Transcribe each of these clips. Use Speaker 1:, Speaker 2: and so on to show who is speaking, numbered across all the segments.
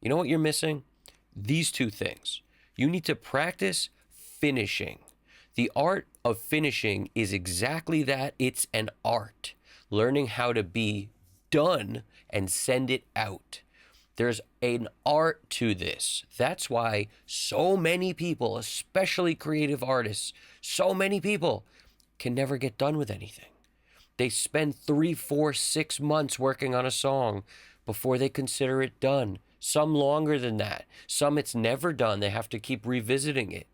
Speaker 1: You know what you're missing? These two things. You need to practice finishing. The art of finishing is exactly that. It's an art. Learning how to be done and send it out. There's an art to this. That's why so many people, especially creative artists, so many people can never get done with anything. They spend 3, 4, 6 months working on a song before they consider it done. Some longer than that. Some it's never done. They have to keep revisiting it.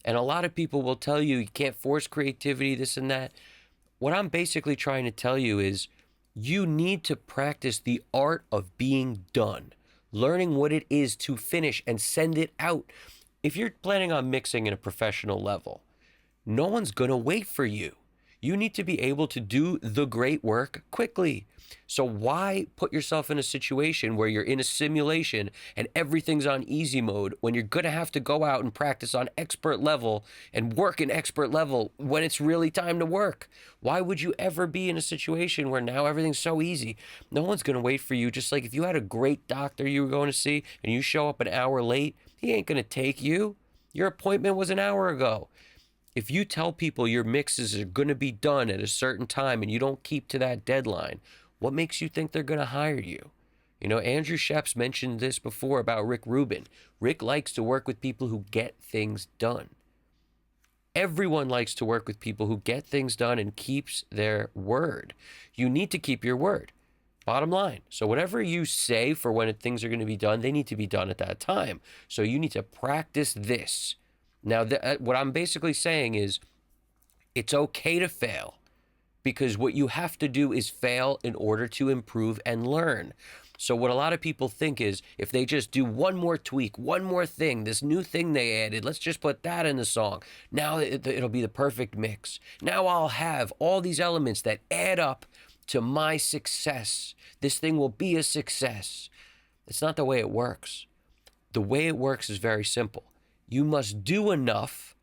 Speaker 1: And a lot of people will tell you can't force creativity, this and that. What I'm basically trying to tell you is you need to practice the art of being done, learning what it is to finish and send it out. If you're planning on mixing in a professional level, no one's going to wait for you. You need to be able to do the great work quickly. So why put yourself in a situation where you're in a simulation and everything's on easy mode when you're going to have to go out and practice on expert level and work in expert level when it's really time to work? Why would you ever be in a situation where now everything's so easy? No one's going to wait for you. Just like if you had a great doctor you were going to see and you show up an hour late, he ain't going to take you. Your appointment was an hour ago. If you tell people your mixes are going to be done at a certain time and you don't keep to that deadline, what makes you think they're going to hire you? You know, Andrew Sheps mentioned this before about Rick Rubin. Rick likes to work with people who get things done. Everyone likes to work with people who get things done and keeps their word. You need to keep your word. Bottom line. So whatever you say for when things are going to be done, they need to be done at that time. So you need to practice this. Now, what I'm basically saying is it's okay to fail because what you have to do is fail in order to improve and learn. So what a lot of people think is if they just do one more tweak, one more thing, this new thing they added, let's just put that in the song. Now it'll be the perfect mix. Now I'll have all these elements that add up to my success. This thing will be a success. It's not the way it works. The way it works is very simple. You must do enough,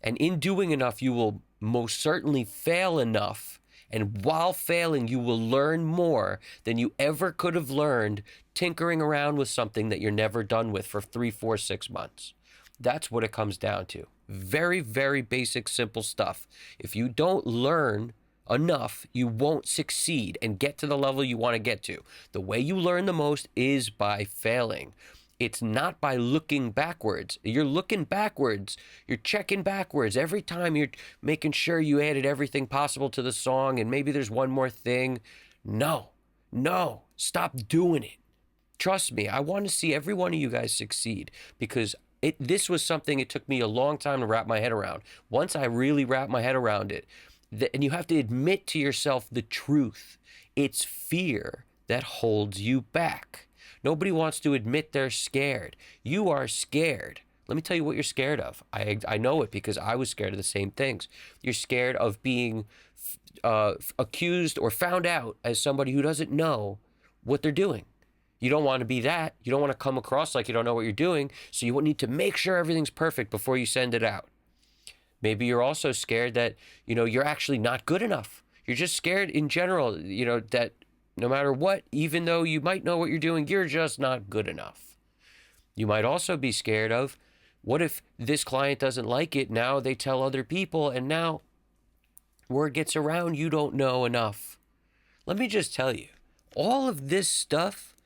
Speaker 1: and in doing enough, you will most certainly fail enough. And while failing, you will learn more than you ever could have learned tinkering around with something that you're never done with for 3, 4, 6 months. That's what it comes down to. Very, very basic, simple stuff. If you don't learn enough, you won't succeed and get to the level you want to get to. The way you learn the most is by failing. It's not by looking backwards. You're looking backwards. You're checking backwards. Every time you're making sure you added everything possible to the song and maybe there's one more thing. No, stop doing it. Trust me, I want to see every one of you guys succeed because this was something it took me a long time to wrap my head around. Once I really wrapped my head around it, and you have to admit to yourself the truth. It's fear that holds you back. Nobody wants to admit they're scared. You are scared. Let me tell you what you're scared of. I know it because I was scared of the same things. You're scared of being accused or found out as somebody who doesn't know what they're doing. You don't want to be that. You don't want to come across like you don't know what you're doing. So you need to make sure everything's perfect before you send it out. Maybe you're also scared that, you're actually not good enough. You're just scared in general, that no matter what, even though you might know what you're doing, you're just not good enough. You might also be scared of, what if this client doesn't like it? Now they tell other people, and now word gets around you don't know enough. Let me just tell you, all of this stuff,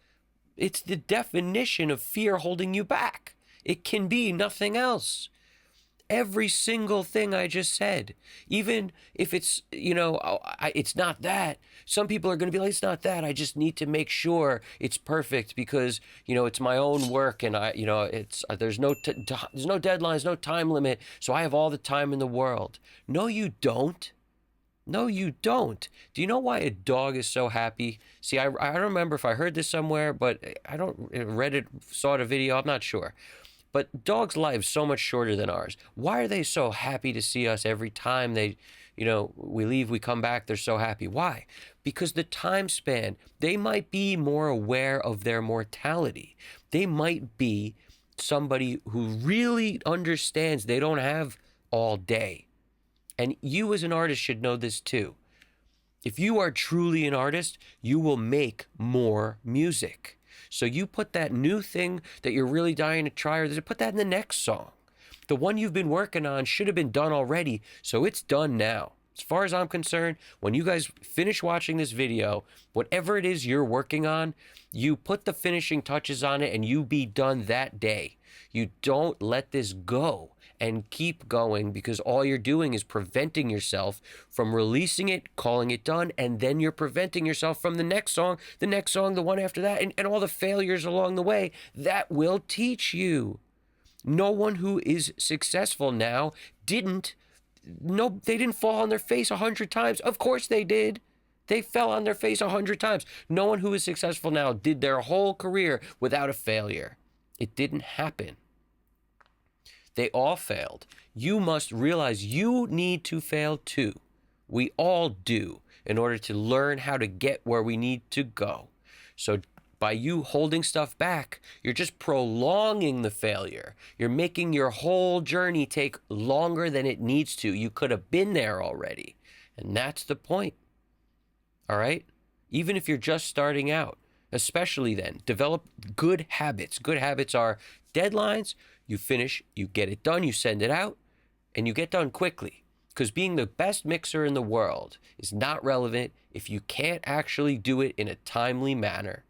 Speaker 1: it's the definition of fear holding you back. It can be nothing else. Every single thing I just said, even if it's, it's not that. Some people are going to be like, it's not that. I just need to make sure it's perfect because, it's my own work and there's no deadlines, no time limit. So I have all the time in the world. No, you don't. No, you don't. Do you know why a dog is so happy? See, I don't remember if I heard this somewhere, but I read it, saw it a video. I'm not sure. But dogs' lives so much shorter than ours. Why are they so happy to see us every time we leave, we come back, they're so happy? Why? Because the time span, they might be more aware of their mortality. They might be somebody who really understands they don't have all day. And you as an artist should know this too. If you are truly an artist, you will make more music. So you put that new thing that you're really dying to try, or put that in the next song. The one you've been working on should have been done already, so it's done now. As far as I'm concerned, when you guys finish watching this video, whatever it is you're working on, you put the finishing touches on it and you be done that day. You don't let this go and keep going, because all you're doing is preventing yourself from releasing it, calling it done, and then you're preventing yourself from the next song, the one after that, and all the failures along the way that will teach you. No one who is successful now they didn't fall on their face 100 times. Of course they did. They fell on their face 100 times. No one who is successful now did their whole career without a failure. It didn't happen. They all failed. You must realize you need to fail too. We all do, in order to learn how to get where we need to go. So by you holding stuff back, you're just prolonging the failure. You're making your whole journey take longer than it needs to. You could have been there already. And that's the point. All right? Even if you're just starting out, especially then, develop good habits. Good habits are deadlines. You finish, you get it done, you send it out, and you get done quickly. Because being the best mixer in the world is not relevant if you can't actually do it in a timely manner.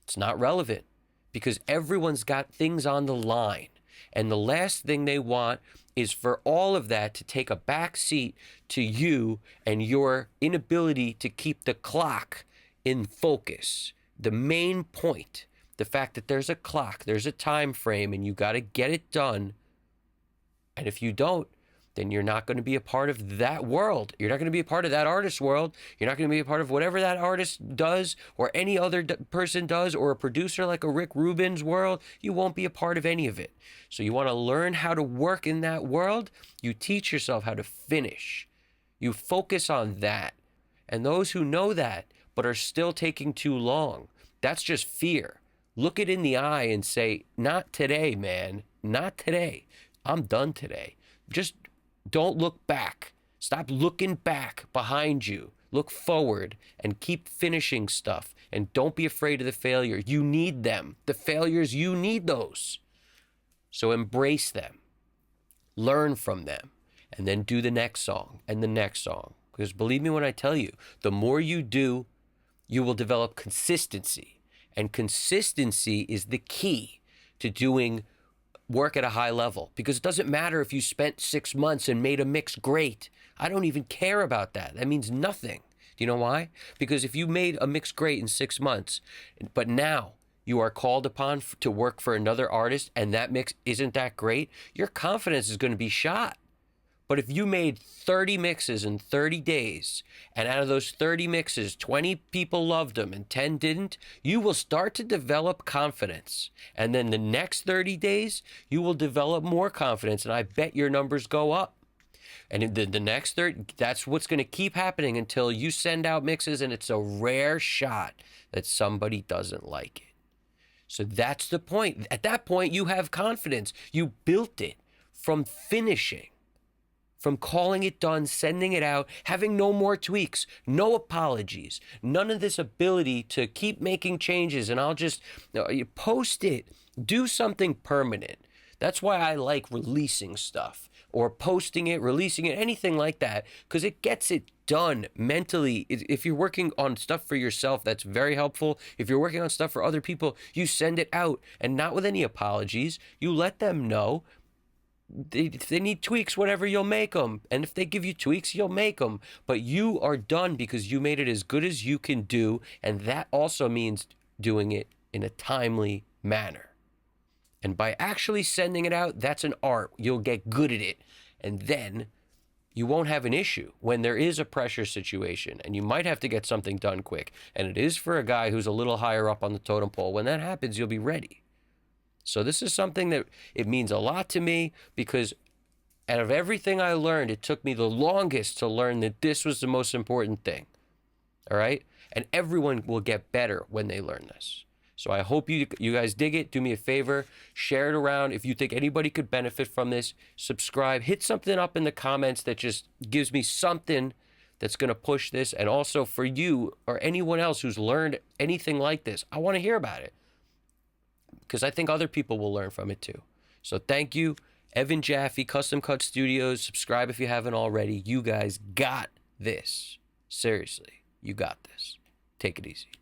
Speaker 1: It's not relevant, because everyone's got things on the line. And the last thing they want is for all of that to take a back seat to you and your inability to keep the clock in focus. The main point, the fact that there's a clock, there's a time frame, and you got to get it done. And if you don't, then you're not going to be a part of that world. You're not going to be a part of that artist's world. You're not going to be a part of whatever that artist does or any other person does, or a producer like a Rick Rubin's world. You won't be a part of any of it. So you want to learn how to work in that world. You teach yourself how to finish. You focus on that. And those who know that but are still taking too long, that's just fear. Look it in the eye and say, not today, man. Not today. I'm done today. Just don't look back. Stop looking back behind you. Look forward and keep finishing stuff. And don't be afraid of the failure. You need them. The failures, you need those. So embrace them. Learn from them. And then do the next song and the next song. Because believe me when I tell you, the more you do, you will develop consistency. And consistency is the key to doing work at a high level, because it doesn't matter if you spent 6 months and made a mix great. I don't even care about that. That means nothing. Do you know why? Because if you made a mix great in 6 months, but now you are called upon to work for another artist and that mix isn't that great, your confidence is going to be shot. But if you made 30 mixes in 30 days, and out of those 30 mixes, 20 people loved them and 10 didn't, you will start to develop confidence. And then the next 30 days, you will develop more confidence, and I bet your numbers go up. And in the next 30, that's what's going to keep happening until you send out mixes and it's a rare shot that somebody doesn't like it. So that's the point. At that point, you have confidence. You built it from finishing. From calling it done, sending it out, having no more tweaks, no apologies, none of this ability to keep making changes and I'll just post it, do something permanent. That's why I like releasing stuff or posting it, releasing it, anything like that, because it gets it done mentally. If you're working on stuff for yourself, that's very helpful. If you're working on stuff for other people, you send it out and not with any apologies. You let them know. If they need tweaks, whatever, you'll make them. And if they give you tweaks, you'll make them. But you are done because you made it as good as you can do. And that also means doing it in a timely manner. And by actually sending it out, that's an art. You'll get good at it. And then you won't have an issue when there is a pressure situation and you might have to get something done quick. And it is for a guy who's a little higher up on the totem pole. When that happens, you'll be ready. So this is something that it means a lot to me, because out of everything I learned, it took me the longest to learn that this was the most important thing. All right? And everyone will get better when they learn this. So I hope you guys dig it. Do me a favor, share it around. If you think anybody could benefit from this, subscribe. Hit something up in the comments that just gives me something that's going to push this. And also for you or anyone else who's learned anything like this, I want to hear about it. because I think other people will learn from it too. So thank you, Evan Jaffe, Custom Cut Studios. Subscribe if you haven't already. You guys got this. Seriously, you got this. Take it easy.